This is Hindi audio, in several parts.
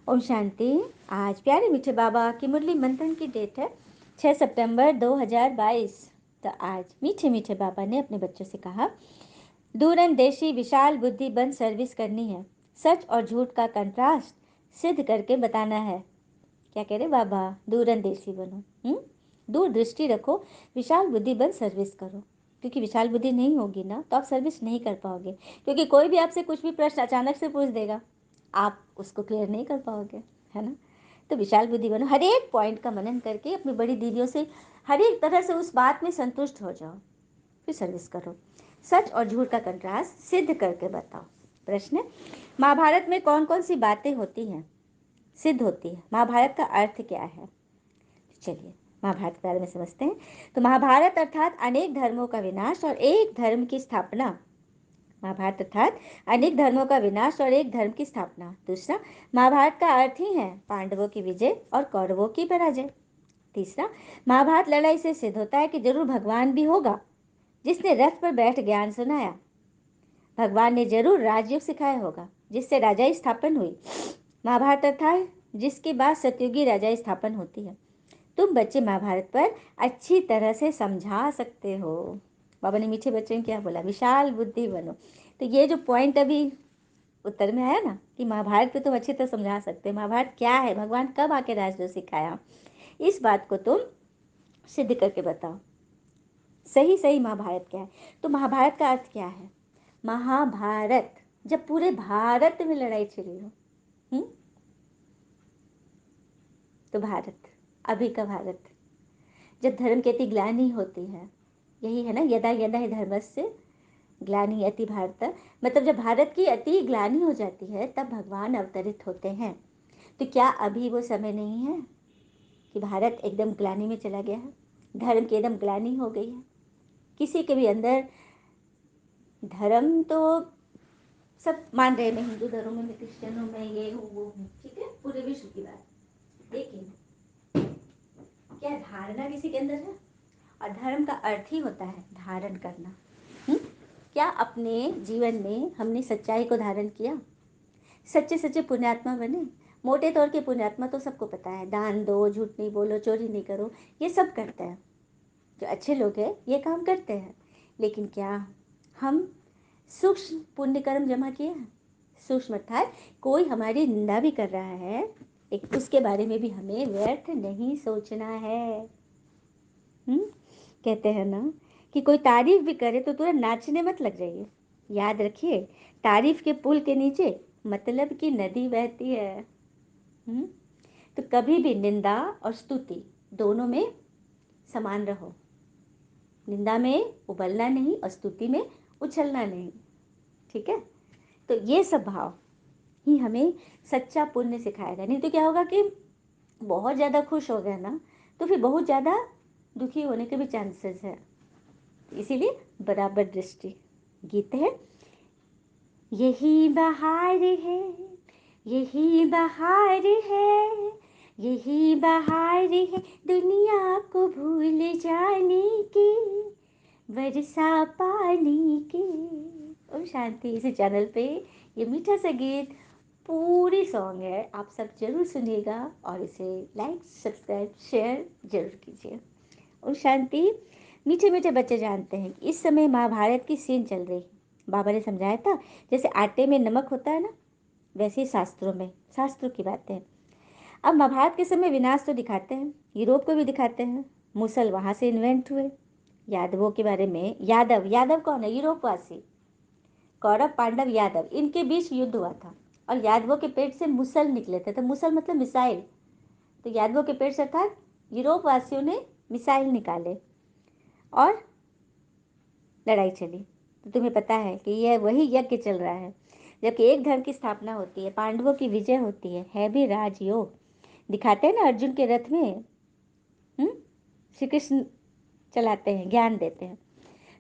ओम शांति। आज प्यारे मीठे बाबा की मुरली मंथन की डेट है 6 सितंबर 2022। तो आज मीठे मीठे बाबा ने अपने बच्चों से कहा, दूरंदेशी विशाल बुद्धि बन सर्विस करनी है, सच और झूठ का कंट्रास्ट सिद्ध करके बताना है। क्या कह रहे बाबा? दूरंदेशी बनो, दूर दृष्टि रखो, विशाल बुद्धि बन सर्विस करो। क्योंकि विशाल बुद्धि नहीं होगी ना तो आप सर्विस नहीं कर पाओगे, क्योंकि कोई भी आपसे कुछ भी प्रश्न अचानक से पूछ देगा, आप उसको क्लियर नहीं कर पाओगे, है ना। तो विशाल बुद्धि बनो, हर एक पॉइंट का मनन करके अपनी बड़ी दीदियों से हर एक तरह से उस बात में संतुष्ट हो जाओ, फिर सर्विस करो। सच और झूठ का कंट्रास्ट सिद्ध करके बताओ। प्रश्न, महाभारत में कौन कौन सी बातें होती हैं, सिद्ध होती है? महाभारत का अर्थ क्या है? चलिए महाभारत के बारे में समझते हैं। तो महाभारत अर्थात अनेक धर्मों का विनाश और एक धर्म की स्थापना। महाभारत अर्थात अनेक धर्मों का विनाश और एक धर्म की स्थापना। दूसरा, महाभारत का अर्थ ही है पांडवों की विजय और कौरवों की पराजय। तीसरा, महाभारत लड़ाई से सिद्ध होता है कि जरूर भगवान भी होगा जिसने रथ पर बैठ ज्ञान सुनाया। भगवान ने जरूर राजयोग सिखाया होगा जिससे राजाई स्थापन हुई। महाभारत अर्थात जिसके बाद सतयुगी राजाई स्थापन होती है। तुम बच्चे महाभारत पर अच्छी तरह से समझा सकते हो। बाबा ने मीठे बच्चे ने क्या बोला? विशाल बुद्धि बनो। तो ये जो पॉइंट अभी उत्तर में आया ना कि महाभारत पे तुम अच्छी तरह समझा सकते हो, महाभारत क्या है, भगवान कब आके राजयोग सिखाया, इस बात को तुम सिद्ध करके बताओ। सही सही महाभारत क्या है? तो महाभारत का अर्थ क्या है? महाभारत जब पूरे भारत में लड़ाई छिड़ी हो, तो भारत, अभी का भारत, जब धर्म की अति ग्लानि होती है, यही है ना, यदा यदा ही धर्मस्य ग्लानि अति भारत, मतलब जब भारत की अति ग्लानि हो जाती है तब भगवान अवतरित होते हैं। तो क्या अभी वो समय नहीं है कि भारत एकदम ग्लानि में चला गया है, धर्म की एकदम ग्लानि हो गई है? किसी के भी अंदर धर्म तो सब मान रहे, मैं हिंदू धर्म में, मैं क्रिश्चियन हूँ, मैं ये हूँ वो हूँ, ठीक है, पूरे विश्व की बात, लेकिन क्या धारणा किसी के अंदर है? और धर्म का अर्थ ही होता है धारण करना। क्या अपने जीवन में हमने सच्चाई को धारण किया? सच्चे सच्चे पुण्यात्मा बने। मोटे तौर के पुण्यात्मा तो सबको पता है, दान दो, झूठ नहीं बोलो, चोरी नहीं करो, ये सब करते हैं, जो अच्छे लोग हैं ये काम करते हैं। लेकिन क्या हम सूक्ष्म पुण्य कर्म जमा किए हैं? सूक्ष्म अर्थात कोई हमारी निंदा भी कर रहा है, एक उसके बारे में भी हमें व्यर्थ नहीं सोचना है। कहते हैं ना कि कोई तारीफ भी करे तो तुरंत नाचने मत लग जाइए। याद रखिए, तारीफ के पुल के नीचे मतलब की नदी बहती है। तो कभी भी निंदा और स्तुति दोनों में समान रहो। निंदा में उबलना नहीं और स्तुति में उछलना नहीं, ठीक है। तो ये सब भाव ही हमें सच्चा पुण्य सिखाएगा। नहीं तो क्या होगा कि बहुत ज़्यादा खुश हो गए ना तो फिर बहुत ज़्यादा दुखी होने के भी चांसेस है। इसीलिए बराबर दृष्टि। गीत है, यही बहार है, यही बहार है, यही बहार है दुनिया को भूल जाने की, बरसा पानी की। ओम शांति। इसी चैनल पे ये मीठा सा गीत पूरी सॉन्ग है, आप सब जरूर सुनिएगा और इसे लाइक सब्सक्राइब शेयर जरूर कीजिए। ओम शांति। मीठे मीठे बच्चे जानते हैं कि इस समय महाभारत की सीन चल रही है। बाबा ने समझाया था जैसे आटे में नमक होता है ना, वैसे ही शास्त्रों में, शास्त्रों की बातें हैं। अब महाभारत के समय विनाश तो दिखाते हैं, यूरोप को भी दिखाते हैं, मुसल वहाँ से इन्वेंट हुए। यादवों के बारे में, यादव, यादव कौन है? यूरोपवासी। कौरव पांडव यादव, इनके बीच युद्ध हुआ था और यादवों के पेट से मुसल निकले थे। तो मुसल मतलब मिसाइल। तो यादवों के पेट से अर्थात यूरोप वासियों ने मिसाइल निकाले और लड़ाई चली। तो तुम्हें पता है कि यह वही यज्ञ चल रहा है जबकि एक धर्म की स्थापना होती है, पांडवों की विजय होती है भी राजयोग। दिखाते हैं ना अर्जुन के रथ में श्री कृष्ण चलाते हैं, ज्ञान देते हैं।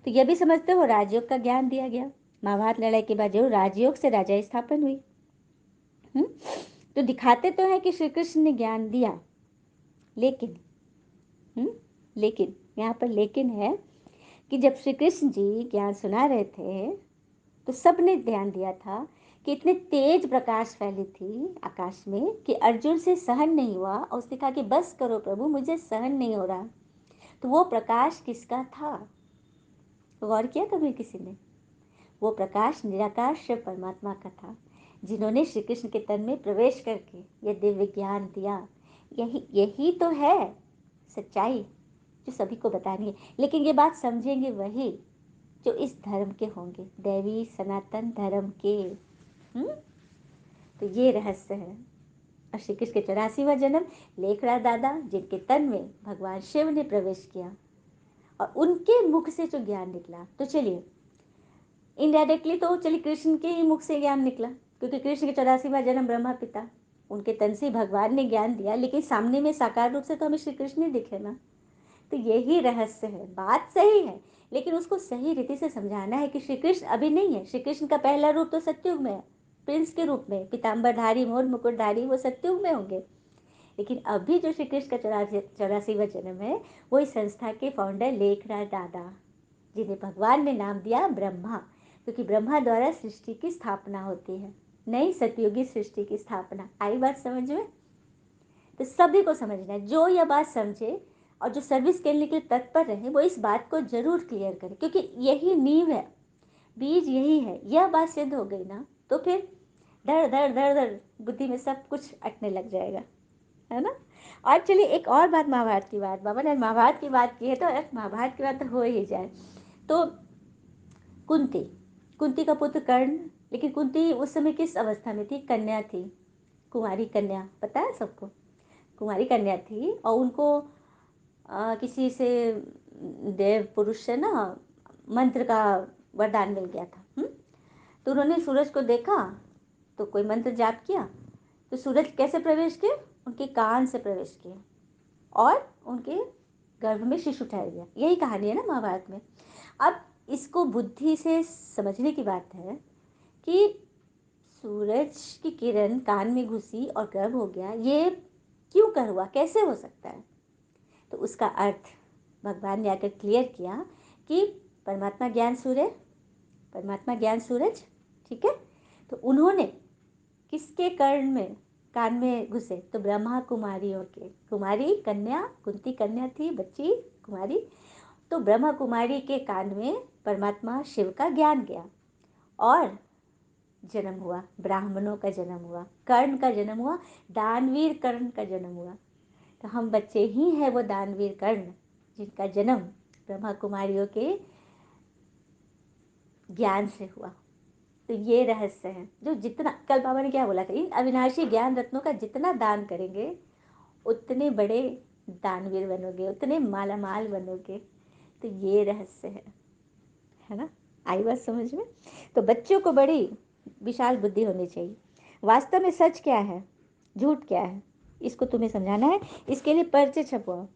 तो यह भी समझते हो राजयोग का ज्ञान दिया गया। महाभारत लड़ाई के बाद जरूर राजयोग से राजा स्थापन हुई। तो दिखाते तो है कि श्री कृष्ण ने ज्ञान दिया, लेकिन लेकिन यहाँ पर लेकिन है कि जब श्री कृष्ण जी ज्ञान सुना रहे थे तो सबने ध्यान दिया था कि इतने तेज प्रकाश फैली थी आकाश में कि अर्जुन से सहन नहीं हुआ और उसने कहा कि बस करो प्रभु, मुझे सहन नहीं हो रहा। तो वो प्रकाश किसका था? गौर किया कभी किसी ने? वो प्रकाश निराकार शिव परमात्मा का था, जिन्होंने श्री कृष्ण के तन में प्रवेश करके ये दिव्य ज्ञान दिया। यही यही तो है सच्चाई जो सभी को बतानी है। लेकिन ये बात समझेंगे वही जो इस धर्म के होंगे, दैवी सनातन धर्म के। तो ये रहस्य है। और श्री कृष्ण के 84वां जन्म, लेखड़ा दादा जिनके तन में भगवान शिव ने प्रवेश किया और उनके मुख से जो ज्ञान निकला, तो चलिए इनडायरेक्टली तो चलिए कृष्ण के ही मुख से ज्ञान निकला, क्योंकि कृष्ण के 84वां जन्म ब्रह्मा पिता, उनके तन से भगवान ने ज्ञान दिया, लेकिन सामने में साकार रूप से तो हमें श्री कृष्ण ही दिखे ना। तो यही रहस्य है। बात सही है, लेकिन उसको सही रीति से समझाना है कि श्री कृष्ण अभी नहीं है। श्री कृष्ण का पहला रूप तो सत्युग में है, प्रिंस के रूप में, पीताम्बरधारी मोर मुकुटधारी, वो सत्युग में होंगे। लेकिन अभी जो श्री कृष्ण का 84वां जन्म है, वो इस संस्था के फाउंडर लेखराज दादा, जिन्हें भगवान ने नाम दिया ब्रह्मा, क्योंकि ब्रह्मा द्वारा सृष्टि की स्थापना होती है, नई सतयुगी सृष्टि की स्थापना। आई बात समझ में? तो सभी को समझना है। जो यह बात समझे और जो सर्विस करने के लिए तत्पर रहे, वो इस बात को जरूर क्लियर करे, क्योंकि यही नींव है, बीज यही है। यह बात सिद्ध हो गई ना, तो फिर धड़ धड़ धड़ धड़ बुद्धि में सब कुछ अटने लग जाएगा, है ना। और चलिए एक और बात, महाभारत की बात, बाबा ने महाभारत की बात की है तो महाभारत की बात तो हो ही जाए। तो कुंती, कुंती का पुत्र कर्ण, लेकिन कुंती उस समय किस अवस्था में थी? कन्या थी, कुंवारी कन्या, पता है सबको, कुंवारी कन्या थी। और उनको किसी से, देव पुरुष से ना, मंत्र का वरदान मिल गया था। तो उन्होंने सूरज को देखा, तो कोई मंत्र जाप किया, तो सूरज कैसे प्रवेश किए? उनके कान से प्रवेश किए और उनके गर्भ में शिशु ठहर गया। यही कहानी है ना महाभारत में। अब इसको बुद्धि से समझने की बात है कि सूरज की किरण कान में घुसी और गर्भ हो गया, ये क्यों कर हुआ, कैसे हो सकता है? तो उसका अर्थ भगवान ने आकर क्लियर किया कि परमात्मा ज्ञान सूर्य, परमात्मा ज्ञान सूरज, ठीक है। तो उन्होंने किसके कर्ण में, कान में घुसे? तो ब्रह्मा कुमारियों के, कुमारी कन्या, कुंती कन्या थी, बच्ची कुमारी, तो ब्रह्मा कुमारी के कान में परमात्मा शिव का ज्ञान गया और जन्म हुआ, ब्राह्मणों का जन्म हुआ, कर्ण का जन्म हुआ, दानवीर कर्ण का जन्म हुआ। तो हम बच्चे ही हैं वो दानवीर कर्ण, जिनका जन्म ब्रह्मा कुमारियों के ज्ञान से हुआ। तो ये रहस्य है। जो जितना, कल बाबा ने क्या बोला था, इन अविनाशी ज्ञान रत्नों का जितना दान करेंगे उतने बड़े दानवीर बनोगे, उतने मालामाल बनोगे। तो ये रहस्य है ना। आई बात समझ में? तो बच्चों को बड़ी विशाल बुद्धि होनी चाहिए। वास्तव में सच क्या है, झूठ क्या है, इसको तुम्हें समझाना है। इसके लिए पर्चे छपवाओ।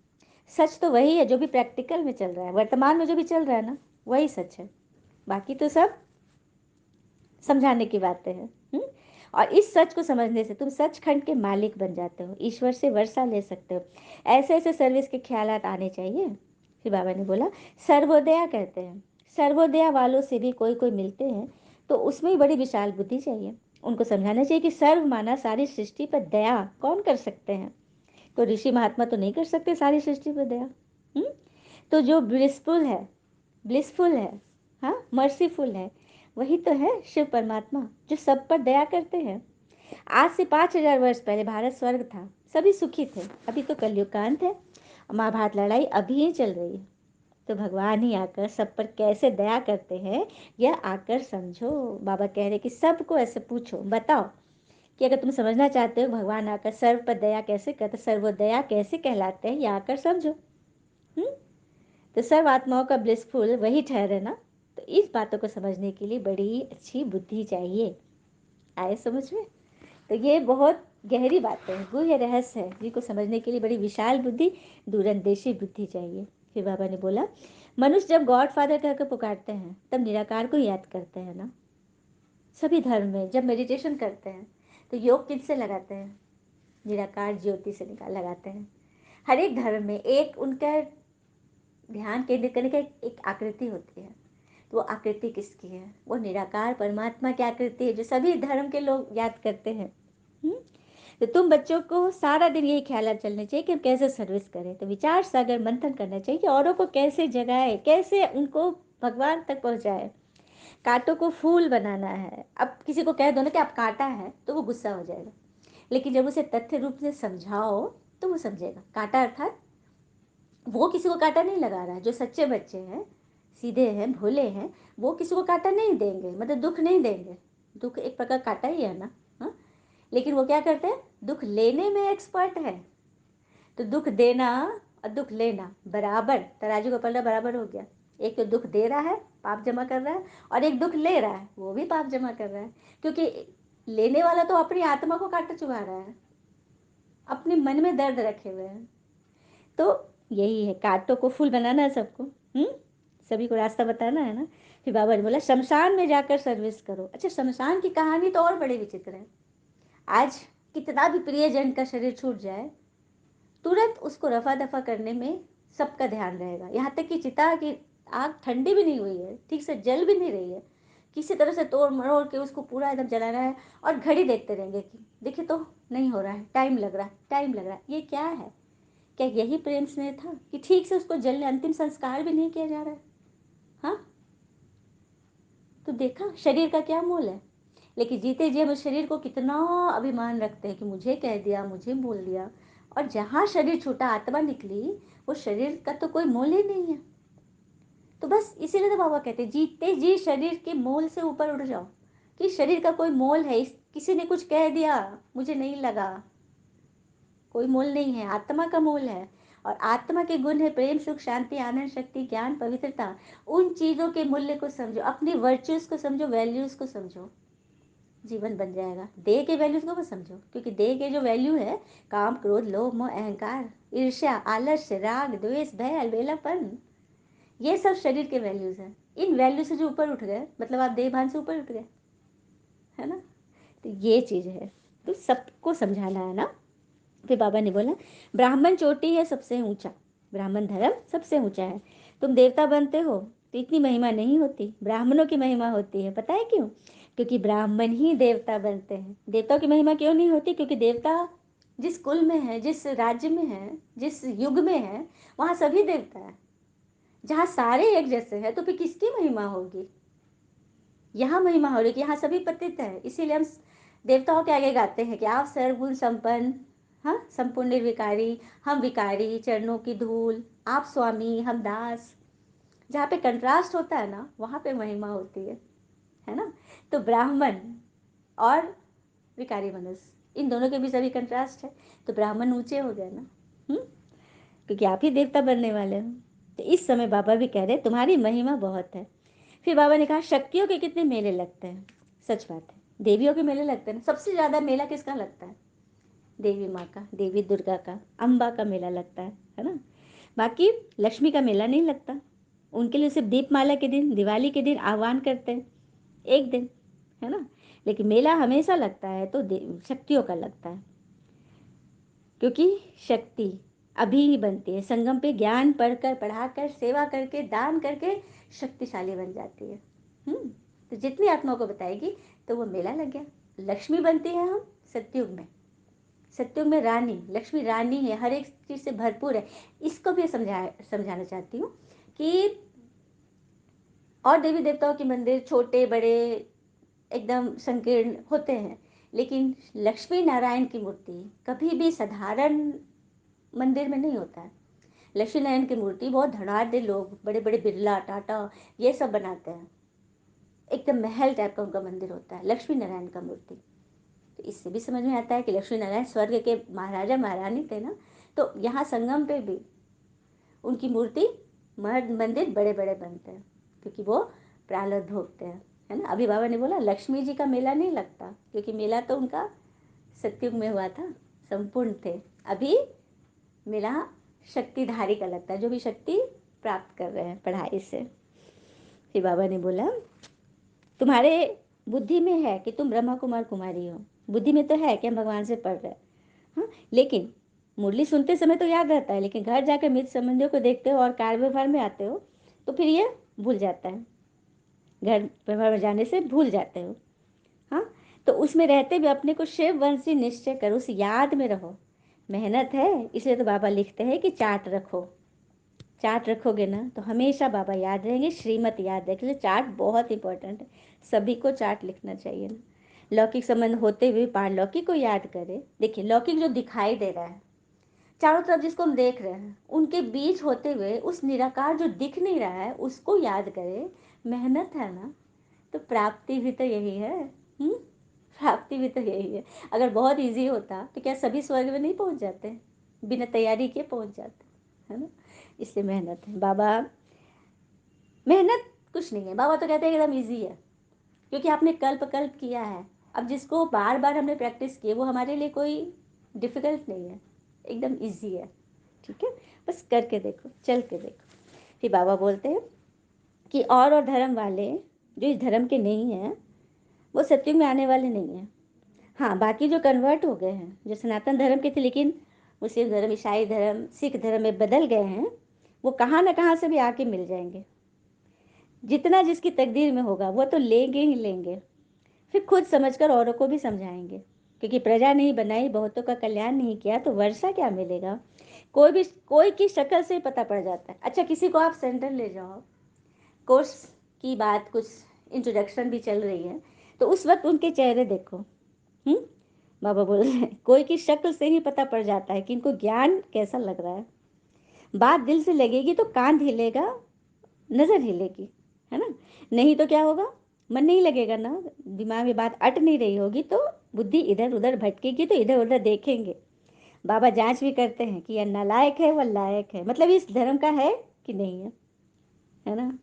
सच तो वही है जो भी प्रैक्टिकल में चल रहा है, वर्तमान में जो भी चल रहा है ना, वही सच है। बाकी तो सब समझाने की बातें हैं। और इस सच को समझने से तुम सचखंड के मालिक बन जाते हो, ईश्वर से वर्षा ले सकते हो। ऐसे ऐसे सर्विस के ख्यालात आने चाहिए। फिर बाबा ने बोला सर्वोदया कहते हैं, सर्वोदया वालों से भी कोई कोई मिलते हैं तो उसमें भी बड़ी विशाल बुद्धि चाहिए। उनको समझाना चाहिए कि सर्व माना सारी सृष्टि पर दया कौन कर सकते हैं? तो ऋषि महात्मा तो नहीं कर सकते सारी सृष्टि पर दया। तो जो ब्लिसफुल है, हाँ मर्सीफुल है, वही तो है शिव परमात्मा, जो सब पर दया करते हैं। आज से 5000 वर्ष पहले भारत स्वर्ग था, सभी सुखी थे। अभी तो कलयुग का अंत है, महाभारत लड़ाई अभी ही चल रही है। तो भगवान ही आकर सब पर कैसे दया करते हैं, यह आकर समझो। बाबा कह रहे कि सबको ऐसे पूछो, बताओ कि अगर तुम समझना चाहते हो भगवान आकर सर्व पर दया कैसे करते, सर्वोदया कैसे कहलाते हैं, यह आकर समझो। तो सर्व आत्माओं का ब्लिसफुल वही ठहरे ना। तो इस बातों को समझने के लिए बड़ी अच्छी बुद्धि चाहिए। आए समझ में? तो ये बहुत गहरी बात है, गुह्य रहस्य है, जिनको समझने के लिए बड़ी विशाल बुद्धि, दूरंदेशी बुद्धि चाहिए। फिर बाबा ने बोला मनुष्य जब गॉड फादर कहकर पुकारते हैं तब निराकार को याद करते हैं ना। सभी धर्म में जब मेडिटेशन करते हैं तो योग किससे लगाते हैं? निराकार ज्योति से निकाल लगाते हैं। हर एक धर्म में एक उनका ध्यान केंद्रित करने की एक आकृति होती है। तो वो आकृति किसकी है? वो निराकार परमात्मा की आकृति है जो सभी धर्म के लोग याद करते हैं। तो तुम बच्चों को सारा दिन यही ख्याल चलने चाहिए कि हम कैसे सर्विस करें। तो विचार सागर मंथन करना चाहिए कि औरों को कैसे जगाए, कैसे उनको भगवान तक पहुंचाए। कांटों को फूल बनाना है। अब किसी को कह दो ना कि आप कांटा है तो वो गुस्सा हो जाएगा, लेकिन जब उसे तथ्य रूप से समझाओ तो वो समझेगा। कांटा अर्थात वो किसी को कांटा नहीं लगा रहा है। जो सच्चे बच्चे हैं, सीधे हैं, भोले हैं, वो किसी को कांटा नहीं देंगे, मतलब दुख नहीं देंगे। दुख एक प्रकार कांटा ही है ना। हाँ, लेकिन वो क्या करते हैं, दुख लेने में एक्सपर्ट है। तो दुख देना और दुख लेना बराबर, तराजू का पलड़ा बराबर हो गया। एक तो दुख दे रहा है, पाप जमा कर रहा है, और एक दुख ले रहा है, वो भी पाप जमा कर रहा है। क्योंकि लेने वाला तो अपनी आत्मा को कांटा चुभा रहा है, अपने मन में दर्द रखे हुए हैं। तो यही है, कांटों को फूल बनाना है सबको। सभी को रास्ता बताना है ना। फिर बाबा ने बोला शमशान में जाकर सर्विस करो। अच्छा, शमशान की कहानी तो और बड़ी विचित्र है। आज कितना भी प्रियजन का शरीर छूट जाए, तुरंत उसको रफा दफा करने में सबका ध्यान रहेगा। यहाँ तक कि चिता की आग ठंडी भी नहीं हुई है, ठीक से जल भी नहीं रही है, किसी तरह से तोड़ मरोड़ के उसको पूरा एकदम जलाना है, और घड़ी देखते रहेंगे कि देखिए तो नहीं हो रहा है, टाइम लग रहा है, टाइम लग रहा है। ये क्या है? क्या यही प्रेम स्नेह था कि ठीक से उसको जलने, अंतिम संस्कार भी नहीं किया जा रहा है? हाँ, तो देखा शरीर का क्या मोल है। लेकिन जीते जी हम उस शरीर को कितना अभिमान रखते हैं कि मुझे कह दिया, मुझे बोल दिया, और जहाँ शरीर छूटा आत्मा निकली, वो शरीर का तो कोई मोल ही नहीं है। तो बस इसीलिए तो बाबा कहते हैं जीते जी शरीर के मोल से ऊपर उठ जाओ, कि शरीर का कोई मोल है, किसी ने कुछ कह दिया मुझे नहीं लगा, कोई मोल नहीं है, आत्मा का मोल है। और आत्मा के गुण है प्रेम, सुख, शांति, आनंद, शक्ति, ज्ञान, पवित्रता। उन चीज़ों के मूल्य को समझो, अपनी वर्च्यूज को समझो, वैल्यूज को समझो, जीवन बन जाएगा। देह के वैल्यूज को मत समझो, क्योंकि देह के जो वैल्यू है, काम, क्रोध, लोभ, मोह, अहंकार, ईर्ष्या, आलस्य, राग, द्वेष, भय, अलबेलापन, ये सब शरीर के वैल्यूज हैं। इन वैल्यू से जो ऊपर उठ गए, मतलब आप देह भान से ऊपर उठ गए, है ना। तो ये चीज़ है, तो सबको समझाना है ना। फिर बाबा ने बोला ब्राह्मण चोटी है सबसे ऊंचा, ब्राह्मण धर्म सबसे ऊंचा है। तुम देवता बनते हो तो इतनी महिमा नहीं होती, ब्राह्मणों की महिमा होती है। पता है क्यों? क्योंकि ब्राह्मण ही देवता बनते हैं। देवताओं की महिमा क्यों नहीं होती? क्योंकि देवता जिस कुल में है, जिस राज्य में है, जिस युग में है, वहाँ सभी देवता है। जहाँ सारे एक जैसे हैं तो फिर किसकी महिमा होगी? यहाँ महिमा हो रही कि यहाँ सभी पतित है। इसीलिए हम देवताओं के आगे गाते हैं कि आप सर्वगुण संपन्न, हाँ, संपूर्ण निर्विकारी, हम विकारी, चरणों की धूल, आप स्वामी, हम दास। जहाँ पे कंट्रास्ट होता है ना, वहाँ पे महिमा होती है ना। तो ब्राह्मण और विकारी मनुष्य, इन दोनों के बीच अभी कंट्रास्ट है, तो ब्राह्मण ऊंचे हो गए ना। क्योंकि आप ही देवता बनने वाले हो। तो इस समय बाबा भी कह रहे तुम्हारी महिमा बहुत है। फिर बाबा ने कहा शक्तियों के कितने मेले लगते हैं। सच बात है, देवियों के मेले लगते हैं। सबसे ज़्यादा मेला किसका लगता है? देवी माँ का, देवी दुर्गा का, अम्बा का मेला लगता है ना। बाकी लक्ष्मी का मेला नहीं लगता। उनके लिए सिर्फ दीपमाला के दिन, दिवाली के दिन आह्वान करते हैं, एक दिन, है ना। लेकिन मेला हमेशा लगता है तो शक्तियों का लगता है, क्योंकि शक्ति अभी ही बनती है। संगम पे ज्ञान पढ़कर, पढ़ाकर, सेवा करके, दान करके शक्तिशाली बन जाती है। तो जितनी आत्माओं को बताएगी तो वो मेला लग गया। लक्ष्मी बनती है हम सत्युग में। सत्युग में रानी, लक्ष्मी रानी है, हर एक चीज़ से भरपूर है। इसको भी समझाना चाहती हूँ कि और देवी देवताओं के मंदिर छोटे बड़े एकदम संकीर्ण होते हैं, लेकिन लक्ष्मी नारायण की मूर्ति कभी भी साधारण मंदिर में नहीं होता है। लक्ष्मी नारायण की मूर्ति बहुत धड़ाधड़ लोग, बड़े बड़े बिरला, टाटा, ये सब बनाते हैं। एकदम महल टाइप का उनका मंदिर होता है, लक्ष्मी नारायण का मूर्ति। तो इससे भी समझ में आता है कि लक्ष्मी नारायण स्वर्ग के महाराजा महारानी थे ना। तो यहाँ संगम पे भी उनकी मूर्ति, मंदिर बड़े बड़े बनते हैं, क्योंकि वो प्रालब्ध भोगते हैं, है ना। अभी बाबा ने बोला लक्ष्मी जी का मेला नहीं लगता, क्योंकि मेला तो उनका सत्युग में हुआ था, संपूर्ण थे। अभी मेरा शक्तिधारी का लगता है, जो भी शक्ति प्राप्त कर रहे हैं पढ़ाई से। फिर बाबा ने बोला तुम्हारे बुद्धि में है कि तुम ब्रह्मा कुमार कुमारी हो, बुद्धि में तो है कि हम भगवान से पढ़ रहे हैं, हाँ। लेकिन मुरली सुनते समय तो याद रहता है, लेकिन घर जाकर मित्र संबंधियों को देखते हो और कार्य व्यवहार में आते हो तो फिर ये भूल जाता है। घर परिवार में जाने से भूल जाते हो। हाँ, तो उसमें रहते भी अपने को शिव वंशी निश्चय करो, उस याद में रहो। मेहनत है, इसलिए तो बाबा लिखते हैं कि चार्ट रखो। चार्ट रखोगे ना तो हमेशा बाबा याद रहेंगे, श्रीमत याद रखेंगे। चार्ट बहुत इंपॉर्टेंट है, सभी को चार्ट लिखना चाहिए ना। लौकिक संबंध होते हुए पारलौकिक को याद करें। देखिए, लौकिक जो दिखाई दे रहा है चारों तरफ, जिसको हम देख रहे हैं, उनके बीच होते हुए उस निराकार जो दिख नहीं रहा है उसको याद करें। मेहनत है ना, तो प्राप्ति भी तो यही है। प्राप्ति भी तो यही है। अगर बहुत इजी होता तो क्या सभी स्वर्ग में नहीं पहुंच जाते, बिना तैयारी के पहुंच जाते, है ना। इसलिए मेहनत है। बाबा, मेहनत कुछ नहीं है, बाबा तो कहते हैं एकदम इजी है, क्योंकि आपने कल्प कल्प किया है। अब जिसको बार बार हमने प्रैक्टिस की है वो हमारे लिए कोई डिफिकल्ट नहीं है, एकदम इजी है। ठीक है, बस करके देखो, चल के देखो। फिर बाबा बोलते हैं कि और धर्म वाले जो इस धर्म के नहीं हैं वो सत्युग में आने वाले नहीं हैं। हाँ, बाकी जो कन्वर्ट हो गए हैं, जो सनातन धर्म के थे लेकिन मुस्लिम धर्म, ईसाई धर्म, सिख धर्म में बदल गए हैं, वो कहाँ ना कहाँ से भी आके मिल जाएंगे। जितना जिसकी तकदीर में होगा वो तो लेंगे ही लेंगे। फिर खुद समझकर औरों को भी समझाएंगे, क्योंकि प्रजा नहीं बनाई, बहुतों का कल्याण नहीं किया तो वर्षा क्या मिलेगा। कोई भी, कोई की शक्ल से पता पड़ जाता है। अच्छा, किसी को आप सेंटर ले जाओ, कोर्स की बात, कुछ इंट्रोडक्शन भी चल रही है, तो उस वक्त उनके चेहरे देखो। हम्म बाबा बोल रहे हैं कोई की शक्ल से ही पता पड़ जाता है कि इनको ज्ञान कैसा लग रहा है। बात दिल से लगेगी तो कान हिलेगा, नजर हिलेगी, है ना। नहीं तो क्या होगा, मन नहीं लगेगा ना, दिमाग में बात अट नहीं रही होगी तो बुद्धि इधर उधर भटकेगी, तो इधर उधर देखेंगे। बाबा जांच भी करते हैं कि यह नालायक है वह लायक है, मतलब इस धर्म का है कि नहीं है ना।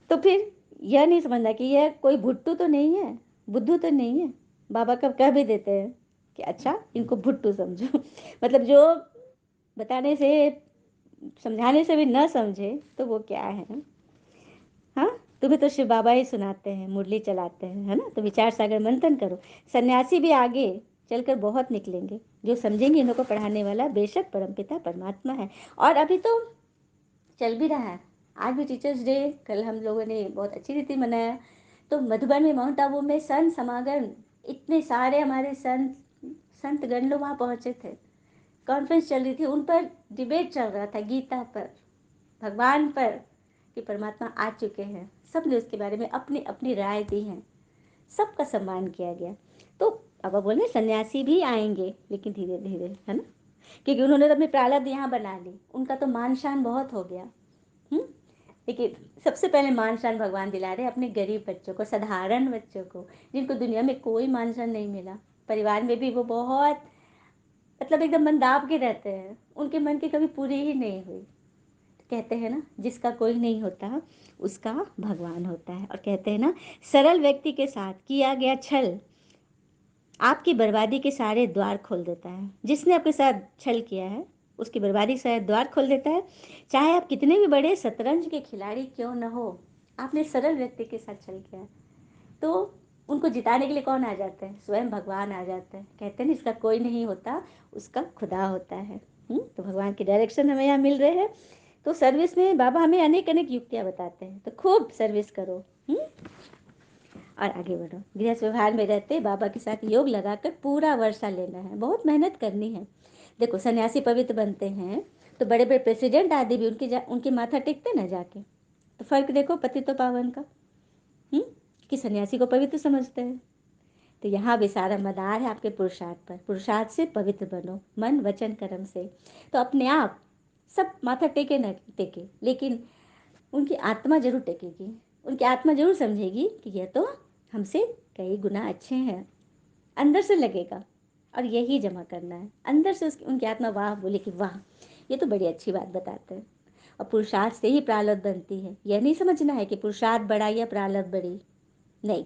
तो फिर यह नहीं समझना कि यह कोई भुट्टू तो नहीं है, बुद्धू तो नहीं है। बाबा कब कह भी देते हैं कि अच्छा इनको भुट्टू समझो मतलब जो बताने से, समझाने से भी न समझे तो वो क्या है। हाँ, तुम्हें तो शिव बाबा ही सुनाते हैं, मुरली चलाते हैं, है ना। तो विचार सागर मंथन करो। सन्यासी भी आगे चलकर बहुत निकलेंगे, जो समझेंगे इन्हों को पढ़ाने वाला बेशक परमपिता परमात्मा है। और अभी तो चल भी रहा है। आज भी टीचर्स डे, कल हम लोगों ने बहुत अच्छी रीति मनाया। तो मधुबन में, माउंट आबू में संत समागम, इतने सारे हमारे संत संतगण लोग वहाँ पहुँचे थे। कॉन्फ्रेंस चल रही थी, उन पर डिबेट चल रहा था, गीता पर, भगवान पर, कि परमात्मा आ चुके हैं। सब ने उसके बारे में अपनी अपनी राय दी है, सबका सम्मान किया गया। तो बाबा बोले सन्यासी भी आएंगे, लेकिन धीरे धीरे, है ना, क्योंकि उन्होंने तो अपनी प्रारब्ध यहाँ बना ली, उनका तो मान शान बहुत हो गया। हम्म लेकिन सबसे पहले मान शान भगवान दिला रहे अपने गरीब बच्चों को, साधारण बच्चों को, जिनको दुनिया में कोई मान शान नहीं मिला। परिवार में भी वो बहुत, मतलब एकदम मन दाब के रहते हैं, उनके मन की कभी पूरी ही नहीं हुई। कहते हैं ना, जिसका कोई नहीं होता उसका भगवान होता है। और कहते हैं ना, सरल व्यक्ति के साथ किया गया छल आपकी बर्बादी के सारे द्वार खोल देता है। जिसने आपके साथ छल किया है उसकी बर्बादी के सारे द्वार खोल देता है। चाहे आप कितने भी बड़े शतरंज के खिलाड़ी क्यों न हो, आपने सरल व्यक्ति के साथ छल किया है तो उनको जिताने के लिए कौन आ जाता है, स्वयं भगवान आ जाता है। कहते हैं ना, इसका कोई नहीं होता उसका खुदा होता है। तो भगवान के डायरेक्शन हमें यहाँ मिल रहे हैं। तो सर्विस में बाबा हमें अनेक अनेक युक्तियाँ बताते हैं, तो खूब सर्विस करो। और आगे बढ़ो। गृहस्थ व्यवहार में रहते बाबा के साथ योग लगाकर पूरा वर्षा लेना है, बहुत मेहनत करनी है। देखो, सन्यासी पवित्र बनते हैं तो बड़े बड़े प्रेसिडेंट आदि भी उनकी माथा टेकते ना जाके। तो फर्क देखो पति तो पावन का, कि सन्यासी को पवित्र समझते हैं। तो यहाँ भी सारा मदार है आपके पुरुषार्थ पर। पुरुषार्थ से पवित्र बनो, मन वचन कर्म से। तो अपने आप सब माथा टेके न टेके, लेकिन उनकी आत्मा जरूर टेकेगी, उनकी आत्मा जरूर समझेगी कि यह तो हमसे कई गुना अच्छे हैं। अंदर से लगेगा, और यही जमा करना है अंदर से। उसकी उनकी आत्मा वाह बोले कि वाह, ये तो बड़ी अच्छी बात बताते हैं। और पुरुषार्थ से ही प्रारब्ध बनती है। यह नहीं समझना है कि पुरुषार्थ बड़ा या प्रारब्ध बड़ी, नहीं,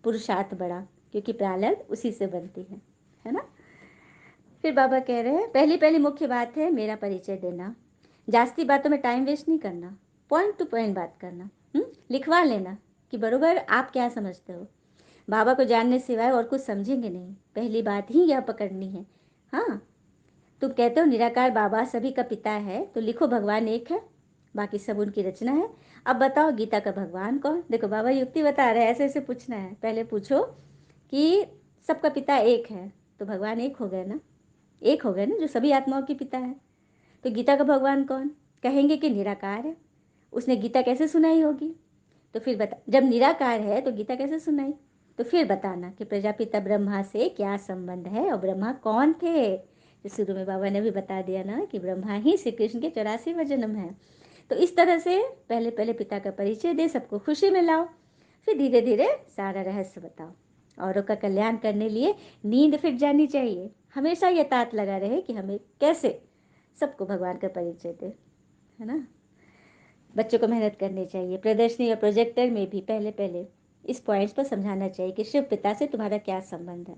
पुरुषार्थ बड़ा, क्योंकि प्रारब्ध उसी से बनती है ना। फिर बाबा कह रहे हैं, पहली पहली मुख्य बात है मेरा परिचय देना। जास्ती बातों में टाइम वेस्ट नहीं करना, पॉइंट टू पॉइंट बात करना। लिखवा लेना कि बरोबर आप क्या समझते हो। बाबा को जानने सिवाय और कुछ समझेंगे नहीं, पहली बात ही यह पकड़नी है। हाँ, तुम कहते हो निराकार बाबा सभी का पिता है, तो लिखो भगवान एक है। बाकी सब उनकी रचना है। अब बताओ गीता का भगवान कौन? देखो बाबा युक्ति बता रहे हैं, ऐसे ऐसे पूछना है। पहले पूछो कि सबका पिता एक है, तो भगवान एक हो गए ना, एक हो गए ना, जो सभी आत्माओं के पिता है। तो गीता का भगवान कौन? कहेंगे कि निराकार है। उसने गीता कैसे सुनाई होगी? तो फिर बता, जब निराकार है तो गीता कैसे सुनाई? तो फिर बताना कि प्रजापिता ब्रह्मा से क्या संबंध है और ब्रह्मा कौन थे। तो शुरू में बाबा ने भी बता दिया ना कि ब्रह्मा ही श्री कृष्ण के 84वां जन्म है। तो इस तरह से पहले पहले पिता का परिचय दे, सबको खुशी में लाओ, फिर धीरे धीरे सारा रहस्य बताओ। औरों का कल्याण करने लिए नींद फिट जानी चाहिए, हमेशा ये तात लगा रहे कि हमें कैसे सबको भगवान का परिचय दे, है ना। बच्चों को मेहनत करनी चाहिए, प्रदर्शनी और प्रोजेक्टर में भी पहले पहले इस पॉइंट्स पर समझाना चाहिए कि शिव पिता से तुम्हारा क्या संबंध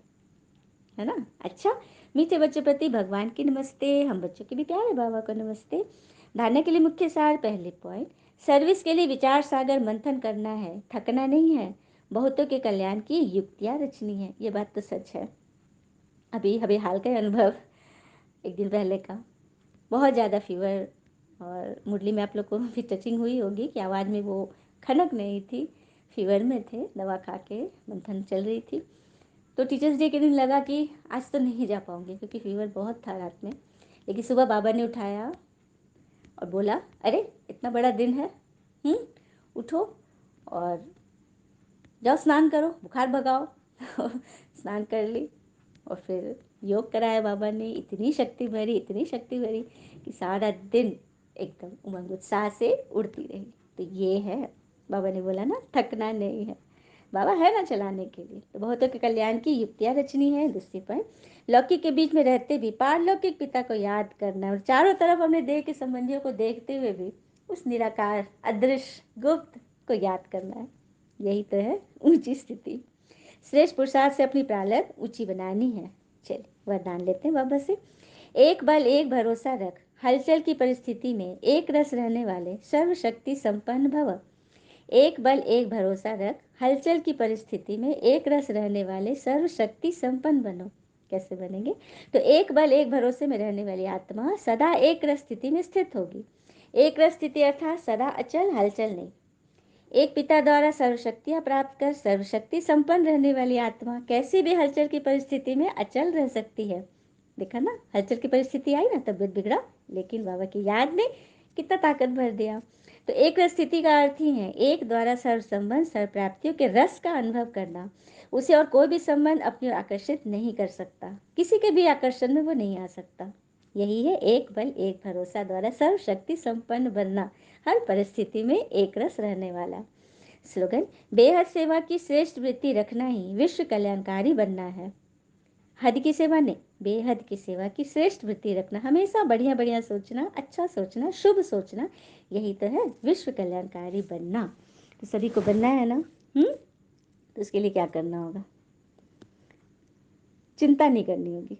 है ना। अच्छा, मीठे बच्चों प्रति भगवान की नमस्ते, हम बच्चों के भी प्यारे बाबा को नमस्ते। धारणा के लिए मुख्य सार, पहले पॉइंट, सर्विस के लिए विचार सागर मंथन करना है, थकना नहीं है, बहुतों के कल्याण की युक्तियाँ रचनी है। ये बात तो सच है। अभी अभी हाल का अनुभव, एक दिन पहले का, बहुत ज़्यादा फीवर, और मुरली में आप लोग को भी टचिंग हुई होगी कि आवाज़ में वो खनक नहीं थी, फीवर में थे, दवा खा के मंथन चल रही थी। तो टीचर्स डे के दिन लगा कि आज तो नहीं जा पाऊँगी क्योंकि फीवर बहुत था रात में। लेकिन सुबह बाबा ने उठाया और बोला, अरे इतना बड़ा दिन है, उठो और जाओ स्नान करो, बुखार भगाओ। स्नान कर ली और फिर योग कराया बाबा ने, इतनी शक्ति भरी, इतनी शक्ति भरी कि सारा दिन एकदम उमंग उत्साह से उड़ती रही। तो ये है, बाबा ने बोला ना थकना नहीं है, बाबा है ना चलाने के लिए। तो बहुतों के कल्याण की युक्तियाँ रचनी है। दूसरी पर, लौकिक के बीच में रहते भी पारलौकिक पिता को याद करना, और चारों तरफ हमने देह के संबंधियों को देखते हुए भी उस निराकार अदृश्य गुप्त को याद करना है। यही तो है ऊंची स्थिति। श्रेष्ठ पुरुषार्थ से अपनी प्रालब्ध ऊंची बनानी है। चलिए वरदान लेते हैं बाबा से। एक बल एक भरोसा रख, हलचल की परिस्थिति में एक रस रहने वाले सर्वशक्ति संपन्न भव। एक बल एक भरोसा रख, हलचल की परिस्थिति में एक रस रहने वाले सर्वशक्ति संपन्न बनो। कैसे बनेंगे? तो एक बल एक भरोसे में रहने वाली आत्मा सदा एक रस स्थिति में स्थित होगी। एक रस स्थिति अर्थात सदा अचल, हलचल नहीं। एक पिता द्वारा सर्वशक्तियाँ प्राप्त कर सर्वशक्ति संपन्न रहने वाली आत्मा कैसी भी हलचल की परिस्थिति में अचल रह सकती है। देखा ना, हलचल की परिस्थिति आई ना, तबियत बिगड़ा, लेकिन बाबा की याद ने कितना ताकत भर दिया। तो एक रस स्थिति का अर्थ ही है एक द्वारा सर्व संबंध सर्व प्राप्तियों के रस का अनुभव करना। उसे और कोई भी संबंध अपनी ओर आकर्षित नहीं कर सकता, किसी के भी आकर्षण में वो नहीं आ सकता। यही है एक बल एक भरोसा द्वारा सर्वशक्ति संपन्न बनना, हर परिस्थिति में एक रस रहने वाला। स्लोगन, बेहद सेवा की श्रेष्ठ वृत्ति रखना ही विश्व कल्याणकारी बनना है। हद की सेवा नहीं, बेहद की सेवा की श्रेष्ठ वृत्ति रखना, हमेशा बढ़िया बढ़िया सोचना, अच्छा सोचना, शुभ सोचना, यही तो है विश्व कल्याणकारी बनना। तो सभी को बनना है ना। तो उसके लिए क्या करना होगा? चिंता नहीं करनी होगी।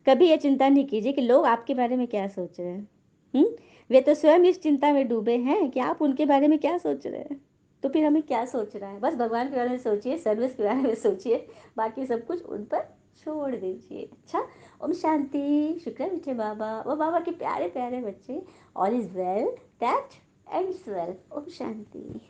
कभी ये चिंता नहीं कीजिए कि लोग आपके बारे में क्या सोच रहे हैं। वे तो स्वयं इस चिंता में डूबे हैं कि आप उनके बारे में क्या सोच रहे हैं। तो फिर हमें क्या सोचना है? बस भगवान के बारे में सोचिए, सर्विस के बारे में सोचिए, बाकी सब कुछ उन पर छोड़ दीजिए। अच्छा, ओम शांति। शुक्र मीठे बाबा, वो बाबा के प्यारे प्यारे बच्चे। All is well that ends well. ओम शांति।